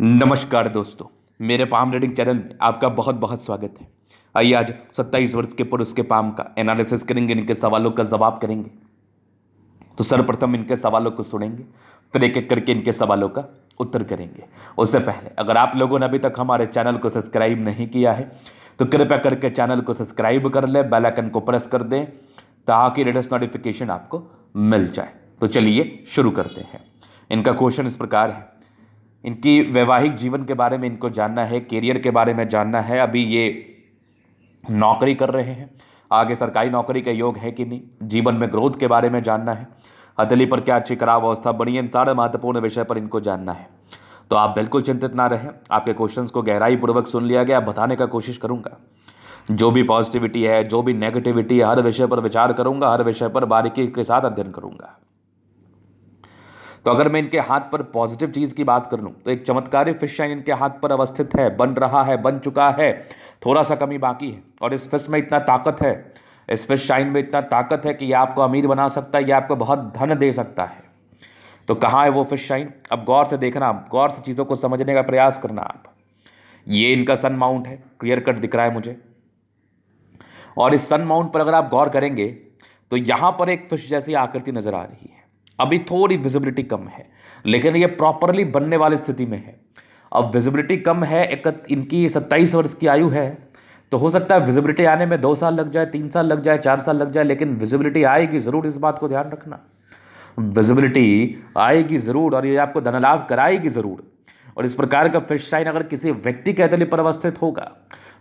नमस्कार दोस्तों, मेरे पाम रीडिंग चैनल में आपका बहुत बहुत स्वागत है। आइए आज 27 वर्ष के पुरुष के पाम का एनालिसिस करेंगे, इनके सवालों का जवाब करेंगे। तो सर्वप्रथम इनके सवालों को सुनेंगे, फिर एक एक करके इनके सवालों का उत्तर करेंगे। उससे पहले अगर आप लोगों ने अभी तक हमारे चैनल को सब्सक्राइब नहीं किया है तो कृपया करके चैनल को सब्सक्राइब कर ले, बेल आइकन को प्रेस कर दें ताकि लेटेस्ट नोटिफिकेशन आपको मिल जाए। तो चलिए शुरू करते हैं। इनका क्वेश्चन इस प्रकार है, इनकी वैवाहिक जीवन के बारे में इनको जानना है, करियर के बारे में जानना है। अभी ये नौकरी कर रहे हैं, आगे सरकारी नौकरी का योग है कि नहीं, जीवन में ग्रोथ के बारे में जानना है, हथेली पर क्या अच्छी खराब अवस्था बनी है, इन सारे महत्वपूर्ण विषय पर इनको जानना है। तो आप बिल्कुल चिंतित ना रहें, आपके क्वेश्चंस को गहराई पूर्वक सुन लिया गया, बताने का कोशिश करूंगा। जो भी पॉजिटिविटी है, जो भी नेगेटिविटी है, हर विषय पर विचार करूंगा, हर विषय पर बारीकी के साथ अध्ययन करूंगा। तो अगर मैं इनके हाथ पर पॉजिटिव चीज की बात कर लूं तो एक चमत्कारी फिश शाइन इनके हाथ पर अवस्थित है, बन रहा है, बन चुका है, थोड़ा सा कमी बाकी है। और इस फिश में इतना ताकत है, इस फिश शाइन में इतना ताकत है कि यह आपको अमीर बना सकता है, यह आपको बहुत धन दे सकता है। तो कहाँ है वो फिश शाइन? अब गौर से देखना, गौर से चीज़ों को समझने का प्रयास करना आप। ये इनका सन माउंट है, क्लियर कट दिख रहा है मुझे। और इस सन माउंट पर अगर आप गौर करेंगे तो यहां पर एक फिश जैसी आकृति नजर आ रही है। अभी थोड़ी विजिबिलिटी कम है, लेकिन ये प्रॉपरली बनने वाली स्थिति में है। अब विजिबिलिटी कम है, इनकी 27 वर्ष की आयु है, तो हो सकता है विजिबिलिटी आने में 2 साल लग जाए, 3 साल लग जाए, 4 साल लग जाए, लेकिन विजिबिलिटी आएगी जरूर, इस बात को ध्यान रखना। विजिबिलिटी आएगी जरूर और ये आपको धन लाभ कराएगी जरूर। और इस प्रकार का फिश शाइन अगर किसी व्यक्ति के हथेली पर अवस्थित होगा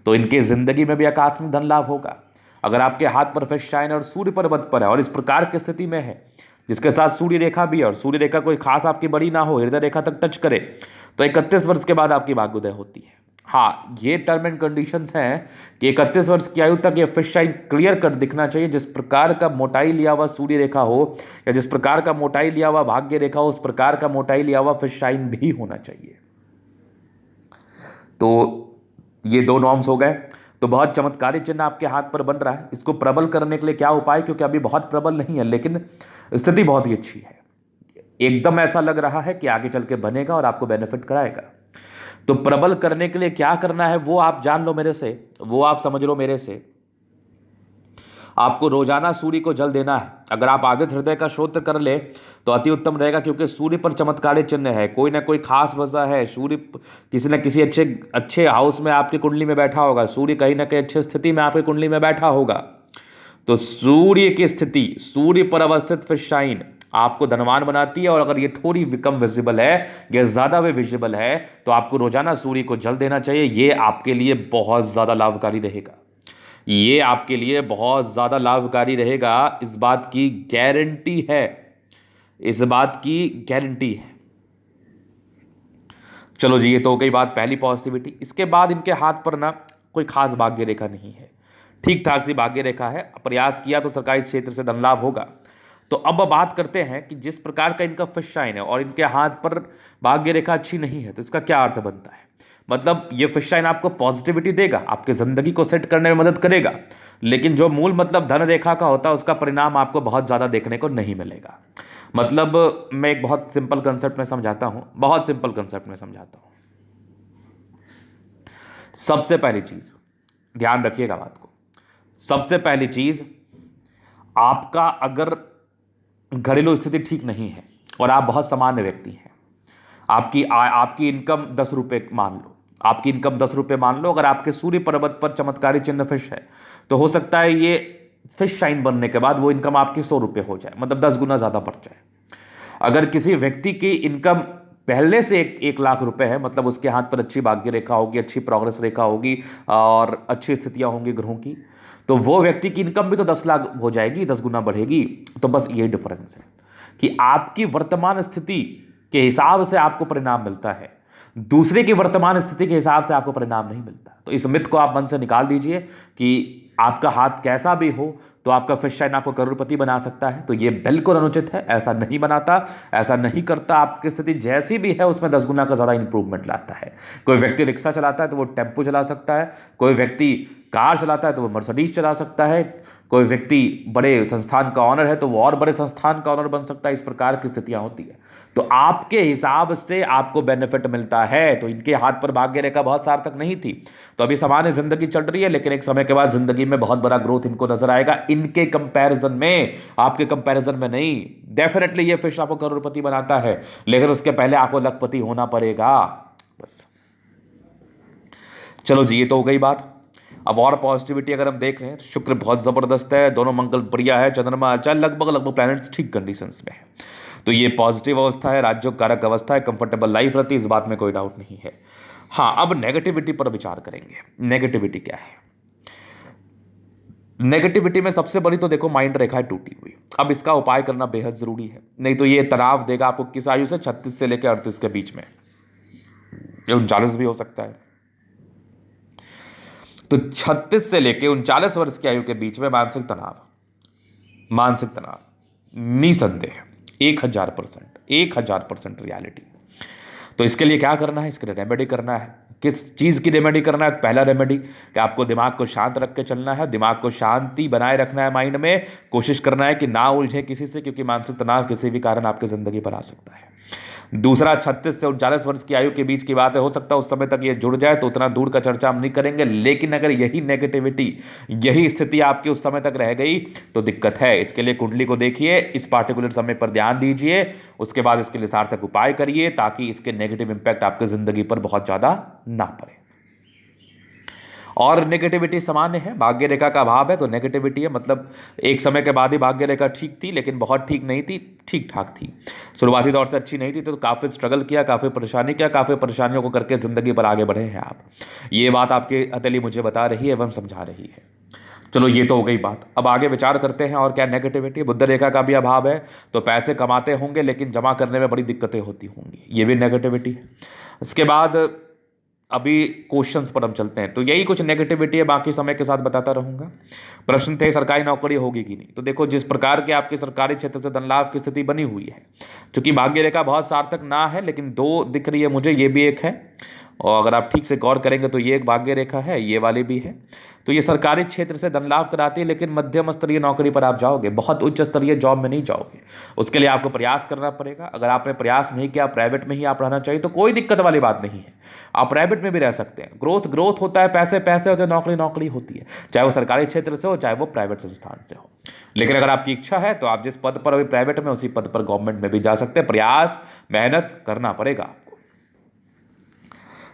तो इनकी जिंदगी में भी आकस्मिक धन लाभ होगा। अगर आपके हाथ पर फिश शाइन और सूर्य पर्वत पर है और इस प्रकार की स्थिति में है, जिसके साथ सूर्य रेखा भी है, और सूर्य रेखा कोई खास आपकी बड़ी ना हो, हृदय रेखा तक टच करे, तो 31 वर्ष के बाद आपकी भाग्योदय होती है। हाँ, ये टर्म एंड कंडीशंस हैं कि 31 वर्ष की आयु तक ये फिश शाइन क्लियर कट दिखना चाहिए। जिस प्रकार का मोटाई लिया हुआ सूर्य रेखा हो या जिस प्रकार का मोटाई लिया हुआ भाग्य रेखा हो, उस प्रकार का मोटाई लिया हुआ फिश शाइन भी होना चाहिए। तो ये 2 नॉर्म्स हो गए। तो बहुत चमत्कारी चिन्ह आपके हाथ पर बन रहा है। इसको प्रबल करने के लिए क्या उपाय, क्योंकि अभी बहुत प्रबल नहीं है लेकिन स्थिति बहुत ही अच्छी है। एकदम ऐसा लग रहा है कि आगे चल के बनेगा और आपको बेनिफिट कराएगा। तो प्रबल करने के लिए क्या करना है वो आप जान लो मेरे से, वो आप समझ लो मेरे से। आपको रोजाना सूर्य को जल देना है। अगर आप आदित्य हृदय का स्तोत्र कर ले तो अति उत्तम रहेगा, क्योंकि सूर्य पर चमत्कारी चिन्ह है, कोई ना कोई खास वजह है। सूर्य किसी न किसी अच्छे हाउस में आपकी कुंडली में बैठा होगा, सूर्य कहीं ना कहीं अच्छी स्थिति में आपकी कुंडली में बैठा होगा। तो सूर्य की स्थिति, सूर्य पर अवस्थित फिश शाइन आपको धनवान बनाती है। और अगर ये थोड़ी कम विजिबल है या ज्यादा भी विजिबल है तो आपको रोजाना सूर्य को जल देना चाहिए। ये आपके लिए बहुत ज्यादा लाभकारी रहेगा, ये आपके लिए बहुत ज्यादा लाभकारी रहेगा, इस बात की गारंटी है, इस बात की गारंटी है। चलो जी, ये तो हो गई बात पहली पॉजिटिविटी। इसके बाद इनके हाथ पर ना कोई खास भाग्य रेखा नहीं है, ठीक ठाक सी भाग्य रेखा है। प्रयास किया तो सरकारी क्षेत्र से धन लाभ होगा। तो अब बात करते हैं कि जिस प्रकार का इनका फिश शाइन है और इनके हाथ पर भाग्य रेखा अच्छी नहीं है, तो इसका क्या अर्थ बनता है? मतलब ये फिश शाइन आपको पॉजिटिविटी देगा, आपकी जिंदगी को सेट करने में मदद करेगा, लेकिन जो मूल मतलब धन रेखा का होता है उसका परिणाम आपको बहुत ज्यादा देखने को नहीं मिलेगा। मतलब मैं एक बहुत सिंपल कंसेप्ट में समझाता हूं, बहुत सिंपल कंसेप्ट में समझाता हूं। सबसे पहली चीज ध्यान रखिएगा बात को, सबसे पहली चीज, आपका अगर घरेलू स्थिति ठीक नहीं है और आप बहुत सामान्य व्यक्ति हैं, आपकी इनकम 10 रुपये मान लो, आपकी इनकम 10 रुपये मान लो, अगर आपके सूर्य पर्वत पर चमत्कारी चिन्ह फिश है तो हो सकता है ये फिश शाइन बनने के बाद वो इनकम आपकी 100 रुपये हो जाए, मतलब 10 गुना ज्यादा बढ़ जाए। अगर किसी व्यक्ति की इनकम पहले से 1 लाख रुपए है, मतलब उसके हाथ पर अच्छी भाग्य रेखा होगी, अच्छी प्रोग्रेस रेखा होगी और अच्छी स्थितियां होंगी ग्रहों की, तो वो व्यक्ति की इनकम भी तो 10 लाख हो जाएगी, 10 गुना बढ़ेगी। तो बस ये डिफरेंस है कि आपकी वर्तमान स्थिति के हिसाब से आपको परिणाम मिलता है, दूसरे की वर्तमान स्थिति के हिसाब से आपको परिणाम नहीं मिलता। तो इस मिथ को आप मन से निकाल दीजिए कि आपका हाथ कैसा भी हो तो आपका फिश शाइन आपको करोड़पति बना सकता है, तो ये बिल्कुल अनुचित है, ऐसा नहीं बनाता, ऐसा नहीं करता। आपकी स्थिति जैसी भी है उसमें 10 गुना का ज्यादा इंप्रूवमेंट लाता है। कोई व्यक्ति रिक्शा चलाता है तो वो टेम्पो चला सकता है, कोई व्यक्ति कार चलाता है तो वो मर्सिडीज चला सकता है, कोई व्यक्ति बड़े संस्थान का ऑनर है तो वो और बड़े संस्थान का ऑनर बन सकता है। इस प्रकार की स्थितियां होती है, तो आपके हिसाब से आपको बेनिफिट मिलता है। तो इनके हाथ पर भाग्य रेखा बहुत सार्थक नहीं थी, तो अभी सामान्य जिंदगी चल रही है, लेकिन एक समय के बाद जिंदगी में बहुत बड़ा ग्रोथ इनको नजर आएगा, इनके कंपैरिजन में, आपके कंपैरिजन में नहीं। डेफिनेटली ये फिश आपको करोड़पति बनाता है, लेकिन उसके पहले आपको लखपति होना पड़ेगा बस। चलो जी, ये तो हो गई बात। अब और पॉजिटिविटी अगर हम देख रहे हैं, शुक्र बहुत जबरदस्त है, दोनों मंगल बढ़िया है, चंद्रमा अच्छा, लगभग प्लैनेट्स ठीक कंडीशंस में है, तो ये पॉजिटिव अवस्था है, राज्य कारक अवस्था है, कंफर्टेबल लाइफ रहती है, इस बात में कोई डाउट नहीं है। हाँ, अब नेगेटिविटी पर विचार करेंगे। नेगेटिविटी क्या है? नेगेटिविटी में सबसे बड़ी तो देखो माइंड रेखा है टूटी हुई। अब इसका उपाय करना बेहद जरूरी है, नहीं तो ये तनाव देगा आपको। किस आयु से? 36 से लेकर 38 के बीच में, 39 भी हो सकता है। तो 36 से लेकर 39 वर्ष की आयु के बीच में मानसिक तनाव निसंदेह 1000% रियलिटी। तो इसके लिए क्या करना है? इसके लिए रेमेडी करना है। किस चीज़ की रेमेडी करना है? पहला रेमेडी कि आपको दिमाग को शांत रख के चलना है, दिमाग को शांति बनाए रखना है, माइंड में कोशिश करना है कि ना उलझे किसी से, क्योंकि मानसिक तनाव किसी भी कारण आपकी ज़िंदगी पर आ सकता है। दूसरा, 36 से 39 वर्ष की आयु के बीच की बात है, हो सकता है उस समय तक ये जुड़ जाए, तो उतना दूर का चर्चा हम नहीं करेंगे, लेकिन अगर यही नेगेटिविटी, यही स्थिति आपकी उस समय तक रह गई तो दिक्कत है। इसके लिए कुंडली को देखिए, इस पार्टिकुलर समय पर ध्यान दीजिए, उसके बाद इसके लिए सार्थक उपाय करिए, ताकि इसके नेगेटिव इंपैक्ट आपकी जिंदगी पर बहुत ज़्यादा ना पड़े। और नेगेटिविटी सामान्य है, भाग्य रेखा का अभाव है तो नेगेटिविटी है, मतलब एक समय के बाद ही भाग्य रेखा ठीक थी, लेकिन बहुत ठीक नहीं थी, ठीक ठाक थी, शुरुआती दौर से अच्छी नहीं थी, तो काफ़ी स्ट्रगल किया, काफ़ी परेशानी किया, काफ़ी परेशानियों को करके ज़िंदगी पर आगे बढ़े हैं आप। ये बात आपकी हथेली मुझे बता रही है एवं समझा रही है। चलो, ये तो हो गई बात। अब आगे विचार करते हैं और क्या नेगेटिविटी। बुध रेखा का भी अभाव है, तो पैसे कमाते होंगे लेकिन जमा करने में बड़ी दिक्कतें होती होंगी, ये भी नेगेटिविटी है। इसके बाद अभी क्वेश्चंस पर हम चलते हैं, तो यही कुछ नेगेटिविटी है, बाकी समय के साथ बताता रहूंगा। प्रश्न थे सरकारी नौकरी होगी कि नहीं, तो देखो जिस प्रकार के आपके सरकारी क्षेत्र से धन लाभ की स्थिति बनी हुई है, क्योंकि भाग्य रेखा बहुत सार्थक ना है, लेकिन दो दिख रही है मुझे, ये भी एक है, और अगर आप ठीक से गौर करेंगे तो ये एक भाग्य रेखा है, ये वाली भी है, तो ये सरकारी क्षेत्र से धन लाभ कराती है, लेकिन मध्यम स्तरीय नौकरी पर आप जाओगे, बहुत उच्च स्तरीय जॉब में नहीं जाओगे। उसके लिए आपको प्रयास करना पड़ेगा। अगर आपने प्रयास नहीं किया, प्राइवेट में ही आप रहना चाहिए, तो कोई दिक्कत वाली बात नहीं है, आप प्राइवेट में भी रह सकते हैं। ग्रोथ होता है, पैसे होते हैं, नौकरी होती है, चाहे वो सरकारी क्षेत्र से हो, चाहे वो प्राइवेट संस्थान से हो। लेकिन अगर आपकी इच्छा है तो आप जिस पद पर अभी प्राइवेट में, उसी पद पर गवर्नमेंट में भी जा सकते हैं। प्रयास, मेहनत करना पड़ेगा आपको।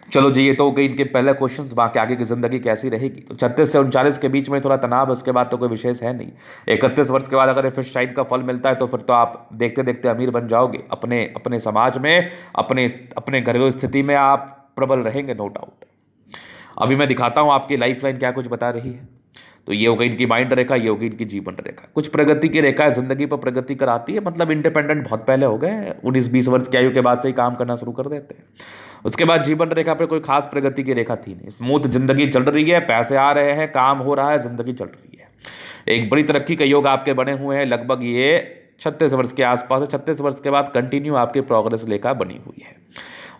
चलो जी, ये तो हो गई इनके पहले क्वेश्चंस। बाकी आगे की जिंदगी कैसी रहेगी, तो 36 से 39 के बीच में थोड़ा तनाव, उसके बाद तो कोई विशेष है नहीं। 31 वर्ष के बाद अगर फिश साइन का फल मिलता है तो फिर तो आप देखते देखते अमीर बन जाओगे, अपने समाज में, अपने घरेलू स्थिति में आप प्रबल रहेंगे, नो डाउट। अभी मैं दिखाता हूँ आपकी लाइफ लाइन क्या कुछ बता रही है। तो ये हो गई इनकी माइंड रेखा, ये होगी इनकी जीवन रेखा। कुछ प्रगति की रेखा है, जिंदगी पर प्रगति कराती है, मतलब इंडिपेंडेंट बहुत पहले हो गए, 19-20 वर्ष की आयु के बाद से ही काम करना शुरू कर देते हैं। उसके बाद जीवन रेखा पे कोई खास प्रगति की रेखा थी नहीं, स्मूथ जिंदगी चल रही है, पैसे आ रहे हैं, काम हो रहा है, जिंदगी चल रही है। एक बड़ी तरक्की के योग आपके बने हुए हैं, लगभग ये 36 वर्ष के आसपास है। 36 वर्ष के बाद कंटिन्यू आपकी प्रोग्रेस रेखा बनी हुई है,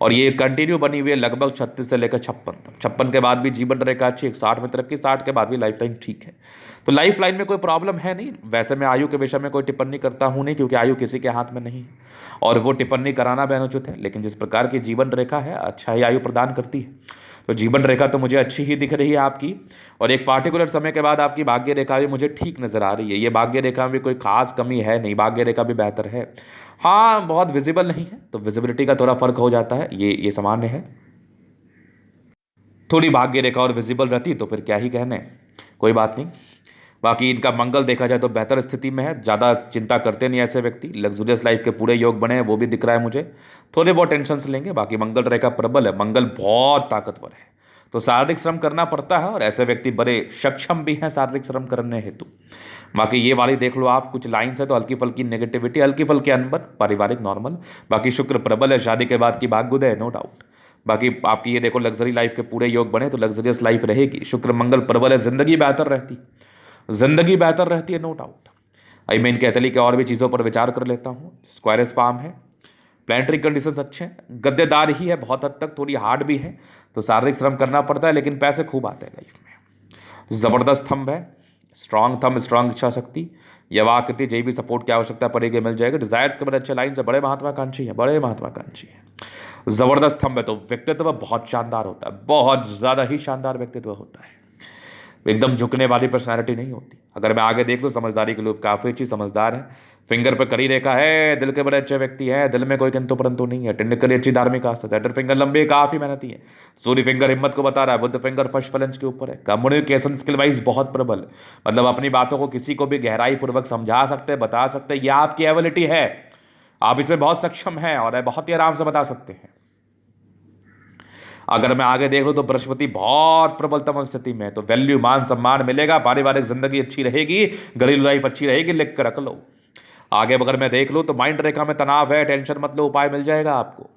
और ये कंटिन्यू बनी हुई है लगभग 36 से लेकर 56 तक। 56 के बाद भी जीवन रेखा अच्छी, 60 में तरक्की, 60 के बाद भी लाइफ लाइन ठीक है। तो लाइफ लाइन में कोई प्रॉब्लम है नहीं। वैसे मैं आयु के विषय में कोई टिप्पणी करता हूं नहीं, क्योंकि आयु किसी के हाथ में नहीं है, और वो टिप्पणी कराना भी अनुचित है। लेकिन जिस प्रकार की जीवन रेखा है, अच्छा ही आयु प्रदान करती है, तो जीवन रेखा तो मुझे अच्छी ही दिख रही है आपकी। और एक पार्टिकुलर समय के बाद आपकी भाग्य रेखा भी मुझे ठीक नजर आ रही है। ये भाग्य रेखा में भी कोई खास कमी है नहीं, भाग्य रेखा भी बेहतर है। हाँ, बहुत विजिबल नहीं है, तो विजिबिलिटी का थोड़ा फर्क हो जाता है, ये सामान्य है। थोड़ी भाग्य रेखा और विजिबल रहती तो फिर क्या ही कहने, कोई बात नहीं। बाकी इनका मंगल देखा जाए तो बेहतर स्थिति में है, ज़्यादा चिंता करते नहीं ऐसे व्यक्ति, लग्जूरियस लाइफ के पूरे योग बने हैं, वो भी दिख रहा है मुझे। थोड़े बहुत टेंशन लेंगे, बाकी मंगल रेखा प्रबल है, मंगल बहुत ताकतवर है, तो शारीरिक श्रम करना पड़ता है, और ऐसे व्यक्ति बड़े सक्षम भी हैं शारीरिक श्रम करने हेतु। बाकी ये वाली देख लो आप, कुछ लाइन्स है तो हल्की फुल्की नेगेटिविटी, हल्की फुल्की अनबन, पारिवारिक नॉर्मल। बाकी शुक्र प्रबल है, शादी के बाद की भाग्योदय है, नो डाउट। बाकी आपकी ये देखो लग्जरी लाइफ के पूरे योग बने तो लग्जरियस लाइफ रहेगी। शुक्र मंगल प्रबल है, जिंदगी बेहतर रहती है, नो डाउट। आई मैं इनके अतली के और भी चीज़ों पर विचार कर लेता हूँ। स्क्वायरस पाम है, प्लानिटरी कंडीशंस अच्छे हैं, गद्देदार ही है बहुत हद तक, थोड़ी हार्ड भी है, तो शारीरिक श्रम करना पड़ता है, लेकिन पैसे खूब आते हैं लाइफ में। जबरदस्त थंब है, स्ट्रांग थंब, स्ट्रांग इच्छा शक्ति, यह आकृति जे भी सपोर्ट की आवश्यकता पड़ेगी मिल जाएगा। डिजायर्स के बड़े अच्छे लाइन से, बड़े महत्वाकांक्षी है, बड़े महत्वाकांक्षी है। जबरदस्त थंब है। तो व्यक्तित्व बहुत शानदार होता है, बहुत ज्यादा ही शानदार व्यक्तित्व होता है, एकदम झुकने वाली पर्सनैलिटी नहीं होती। अगर मैं आगे देख लूँ, समझदारी के लोग काफ़ी अच्छी समझदार है। फिंगर पर करी रेखा है, दिल के बड़े अच्छे व्यक्ति है, दिल में कोई किंतु परंतु नहीं है। टिंडकली अच्छी धार्मिक आस्था, सेटर फिंगर लंबे काफ़ी मेहनती है। सूर्य फिंगर हिम्मत को बता रहा है, बुद्ध फिंगर फर्स्ट फलंज के ऊपर है। कम्युनिकेशन स्किल वाइज बहुत प्रबल, मतलब अपनी बातों को किसी को भी गहराई पूर्वक समझा सकते हैं, बता सकते हैं, यह आपकी एबिलिटी है। आप इसमें बहुत सक्षम हैं और बहुत ही आराम से बता सकते हैं। अगर मैं आगे देख लूँ तो बृहस्पति बहुत प्रबलतम स्थिति में है, तो वैल्यू, मान सम्मान मिलेगा, पारिवारिक जिंदगी अच्छी रहेगी, घरेलू लाइफ अच्छी रहेगी, लिख कर रख लो। आगे अगर मैं देख लूँ तो माइंड रेखा में तनाव है, टेंशन मत लो, उपाय मिल जाएगा आपको।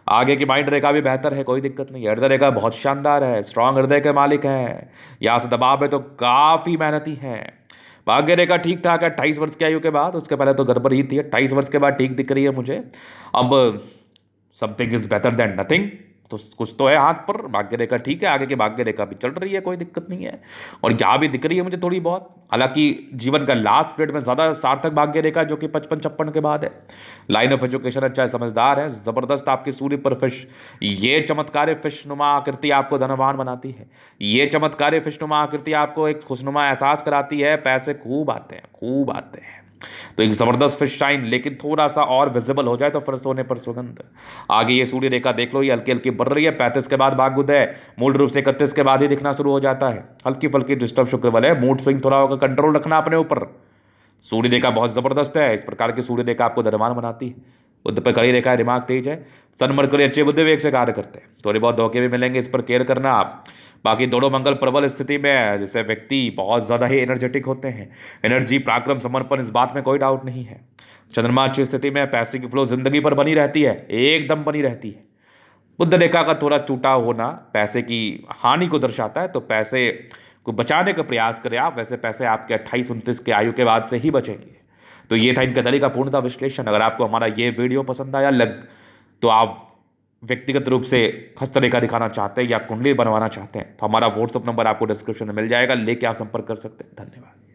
आगे की माइंड रेखा भी बेहतर है, कोई दिक्कत नहीं है। हृदय रेखा बहुत शानदार है, स्ट्रांग हृदय के मालिक हैं। यहाँ से दबाव है तो काफ़ी मेहनती हैं। भाग्य रेखा ठीक ठाक है 28 वर्ष की आयु के बाद, उसके पहले तो गड़बड़ ही थी। 28 वर्ष के बाद ठीक दिख रही है मुझे। अब something is better than nothing, तो कुछ तो है हाथ पर। भाग्य रेखा ठीक है, आगे की भाग्य रेखा भी चल रही है, कोई दिक्कत नहीं है। और क्या भी दिख रही है मुझे थोड़ी बहुत, हालांकि जीवन का लास्ट पीरियड में ज़्यादा सार्थक भाग्य रेखा जो कि 55-56 के बाद है। लाइन ऑफ एजुकेशन अच्छा है, समझदार है, ज़बरदस्त आपकी सूर्य पर फिश। ये चमत्कारी फिशनुमा आकृति आपको धनवान बनाती है। ये चमत्कारी फिशनुमा आकृति आपको एक खुशनुमा एहसास कराती है, पैसे खूब आते हैं, खूब आते हैं। तो एक जबरदस्त फिश शाइन, लेकिन थोड़ा सा और विजिबल हो जाए तो फिर सोने पर सुगंध। आगे ये सूर्य रेखा देख लो, ये हल्की हल्की बढ़ रही है। 35 के बाद भाग उदय, मूल रूप से 31 के बाद ही दिखना शुरू हो जाता है। हल्की फल्की डिस्टर्ब शुक्र बल है, मूड स्विंग थोड़ा होगा, कंट्रोल रखना अपने ऊपर। सूर्य रेखा बहुत जबरदस्त है, इस प्रकार की सूर्य रेखा आपको धनवान बनाती है। बुद्ध पर कड़ी रेखा है, दिमाग तेज है। सन मरकरी अच्छे बुद्धि वेग से कार्य करते हैं, थोड़े बहुत धोखे भी मिलेंगे, इस पर केयर करना आप। बाकी दोनों मंगल प्रबल स्थिति में है, जैसे व्यक्ति बहुत ज़्यादा ही एनर्जेटिक होते हैं। एनर्जी, पराक्रम, समर्पण, इस बात में कोई डाउट नहीं है। चंद्रमा अच्छी स्थिति में, पैसे की फ्लो जिंदगी पर बनी रहती है, एकदम बनी रहती है। बुद्ध रेखा का थोड़ा टूटा होना पैसे की हानि को दर्शाता है, तो पैसे को बचाने का प्रयास करें आप। वैसे पैसे आपके 28-29 के आयु के बाद से ही बचेंगे। तो ये था इनका तरीका पूर्णतः विश्लेषण। अगर आपको हमारा ये वीडियो पसंद आया तो आप व्यक्तिगत रूप से हस्तरेखा दिखाना चाहते हैं या कुंडली बनवाना चाहते हैं तो हमारा व्हाट्सअप नंबर आपको डिस्क्रिप्शन में मिल जाएगा, लेके आप संपर्क कर सकते हैं। धन्यवाद।